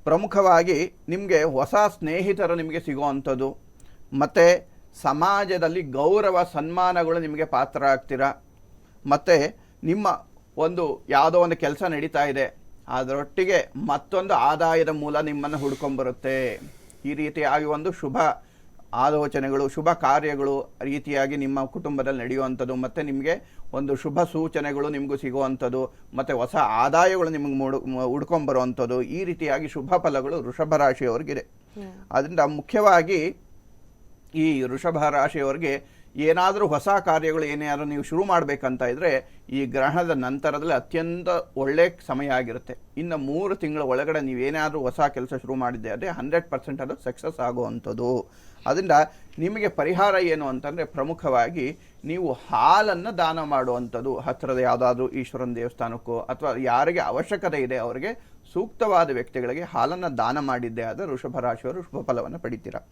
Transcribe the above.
ಪ್ರಮುಖವಾಗಿ ನಿಮಗೆ ಹೊಸ ಸ್ನೇಹಿತರು ನಿಮಗೆ ಸಿಗುವಂಥದ್ದು, ಮತ್ತು ಸಮಾಜದಲ್ಲಿ ಗೌರವ ಸನ್ಮಾನಗಳು ನಿಮಗೆ ಪಾತ್ರ ಆಗ್ತೀರಾ. ಮತ್ತು ನಿಮ್ಮ ಒಂದು ಯಾವುದೋ ಒಂದು ಕೆಲಸ ನಡೀತಾ ಇದೆ, ಅದರೊಟ್ಟಿಗೆ ಮತ್ತೊಂದು ಆದಾಯದ ಮೂಲ ನಿಮ್ಮನ್ನು ಹುಡ್ಕೊಂಬರುತ್ತೆ. ಈ ರೀತಿಯಾಗಿ ಒಂದು ಶುಭ ಆಲೋಚನೆಗಳು, ಶುಭ ಕಾರ್ಯಗಳು ರೀತಿಯಾಗಿ ನಿಮ್ಮ ಕುಟುಂಬದಲ್ಲಿ ನಡೆಯುವಂಥದ್ದು, ಮತ್ತು ನಿಮಗೆ ಒಂದು ಶುಭ ಸೂಚನೆಗಳು ನಿಮಗೂ ಸಿಗುವಂಥದ್ದು, ಮತ್ತು ಹೊಸ ಆದಾಯಗಳು ನಿಮಗೆ ಹುಡ್ಕೊಂಬರುವಂಥದ್ದು, ಈ ರೀತಿಯಾಗಿ ಶುಭ ಫಲಗಳು ವೃಷಭ ರಾಶಿಯವರಿಗಿದೆ. ಅದರಿಂದ ಮುಖ್ಯವಾಗಿ ಈ ವೃಷಭ ರಾಶಿಯವರಿಗೆ ಏನಾದರೂ ಹೊಸ ಕಾರ್ಯಗಳು ಏನಾದರೂ ನೀವು ಶುರು ಮಾಡಬೇಕಂತ ಇದ್ದರೆ ಈ ಗ್ರಹಣದ ನಂತರದಲ್ಲಿ ಅತ್ಯಂತ ಒಳ್ಳೆಯ ಸಮಯ ಆಗಿರುತ್ತೆ. ಇನ್ನು 3 ತಿಂಗಳ ಒಳಗಡೆ ನೀವೇನಾದರೂ ಹೊಸ ಕೆಲಸ ಶುರು ಮಾಡಿದ್ದೆ ಆದರೆ 100% ಅದು ಸಕ್ಸಸ್ ಆಗುವಂಥದ್ದು. ಅದರಿಂದ ನಿಮಗೆ ಪರಿಹಾರ ಏನು ಅಂತಂದರೆ, ಪ್ರಮುಖವಾಗಿ ನೀವು ಹಾಲನ್ನು ದಾನ ಮಾಡುವಂಥದ್ದು. ಹತ್ತಿರದ ಯಾವುದಾದ್ರೂ ಈಶ್ವರನ ದೇವಸ್ಥಾನಕ್ಕೋ ಅಥವಾ ಯಾರಿಗೆ ಅವಶ್ಯಕತೆ ಇದೆ ಅವರಿಗೆ ಸೂಕ್ತವಾದ ವ್ಯಕ್ತಿಗಳಿಗೆ ಹಾಲನ್ನು ದಾನ ಮಾಡಿದ್ದೇ ಆದರೆ ವೃಷಭ ರಾಶಿಯವರು ಶುಭ ಫಲವನ್ನು ಪಡಿತೀರಾ.